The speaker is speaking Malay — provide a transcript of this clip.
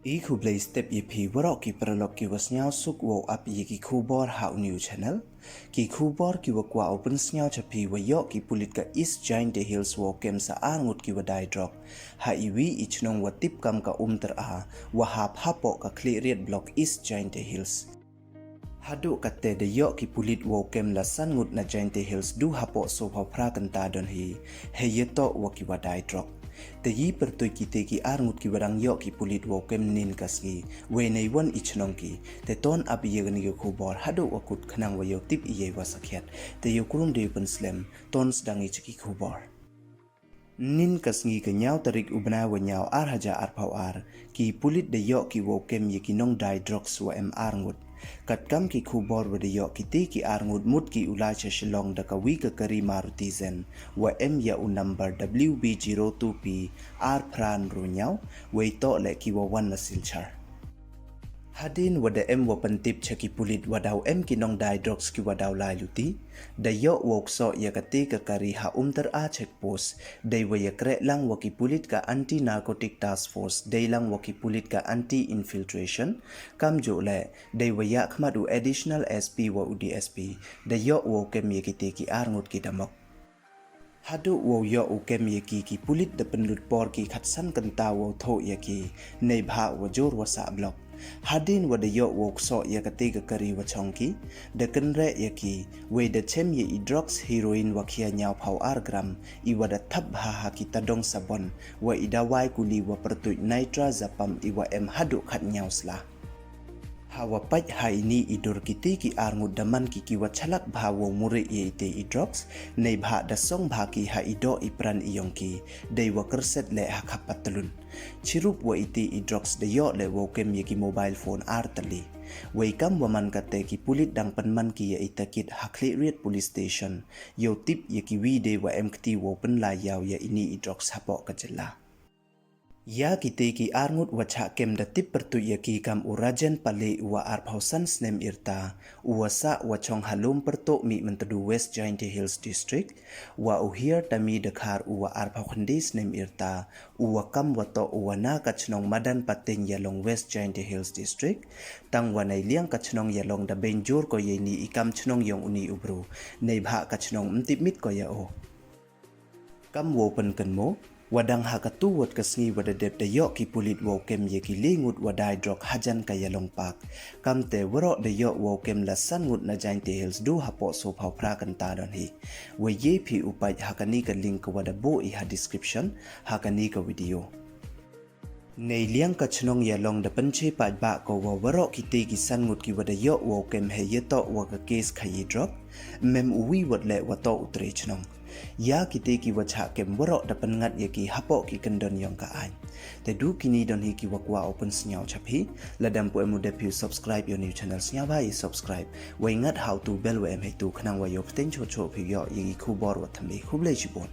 Iku play step EP warok ki perlok ki wasnyao suk wo up ye ki kubor hau new channel ki kubor ki wakwa open snyao chapi wa yok ki pulit ka East Jaintia Hills wo kem sa angut ki wadai drop ha iwi ichnong wa tip kam ka ter wa hap hapo ka clear block East Jaintia Hills Hadu kate de yok ki pulit wo kem la sangut na Jaintia Hills du hapo so pra kanta don hi he yeto wa ki wadai drop Te yi pertoi kite ki arngut ki barang yok ki pulit wo kem nin kasgi we nei wan ichnong ki te ton api ye gani ko bor hado wakut khnang wa yo tip iye wa sakhet te yo kurung de pen slam ton sedang i chiki ko bor nin kasngi ke nyau tarik ubna wa nyau ar haja ar pau ar ki pulit de yok ki wo kem ye ki nong dai drox wa em arngut kat kam ki khubor wa de yok ki te ki arngut mut ki ula che shilong da ka wi ka kari maruti zen wa em ya u number WB02P ar pran ru nyau we to le ki wa wan na silchar Hadin wada em wa pentip chaki pulit wadau em kinong dai drox ki wadau lai luti da yo wok so ya kate ka kari ha ter a check post dai wa ya kre lang wa ki pulit ka anti narcotic task force dai lang wa ki pulit ka anti infiltration kam jo le dai wa ya khmadu additional SP wa UDSP da yo wo kem ye ki te ki arngut ki damok Hadu wo yo u kem ye ki pulit da penlut por ki khatsan kanta wo tho ye ki nei bha wa jor wa sa block Hadin wada yo wok so ya katiga kari wa chongki da kenre ya ki we da chem ye i drugs heroin wa kia nyau pau gram I wada tab ha kita dong sabon wa ida wai kuli wa pertut nitra zapam I wa em hadu khat nyau sla Hawa paj ha ini idur kiti ki arngut daman ki wa chalak bha wo murieh ye ite I drugs nei bha da song bha ki ha ido ipran iyongki dei wa kerset le ha kapatlun Chirup wa iti I drugs de yo le wo kem ye ki mobile phone artali we kam waman kate ki pulit dang penman ki ye itakit hakli riat police station yo tip ye ki wi de wa mkt wo pen la yaw ye ini I drugs hapo kajela Ya kite ki arngut wacha kem da tip pertu ya ki kam urajan pale wa arphausan snem irta uwasa wachong halum perto mi mentedu West Jaintia Hills district wa uhir tami dekhar uwa arphaukhandi snem irta uwa kam wato uwana kachnong madan pateng yalong West Jaintia Hills district tang wanai liang kachnong yalong da benjur ko yeni ikam chnong yong uni ubru nei bha kachnong mtipmit ko ya o kam wo pen kenmo Wadang hakatu wat kasngi wada dep da yok ki pulit wo kem ye ki lingut wadai drok hajan ka yalong pak kamte warok da yok wo kem la sangut na Jaintia Hills du hapo so phau pra kan ta don hi we ye phi upai hakani ka link ka wada bo I ha description hakani ka video Nei liang ka chnong yalong da panche pa ba ko wa warok ki te ki sangut ki wada yok wo kem he ye to wa ka case khayi drop mem uwi wat le wa to utre chnong Ya kite ki wacha kem warok da pengat ye ki hapo ki kendon yong ka ai te du kini don hi ki wakwa open snyau chapi ladam po emu depu subscribe your new channel snya ba I subscribe we ngat how to bell we em he tu khnang wa yo pten cho phi yo ye ki khu bor wa thambe khu ble chi bon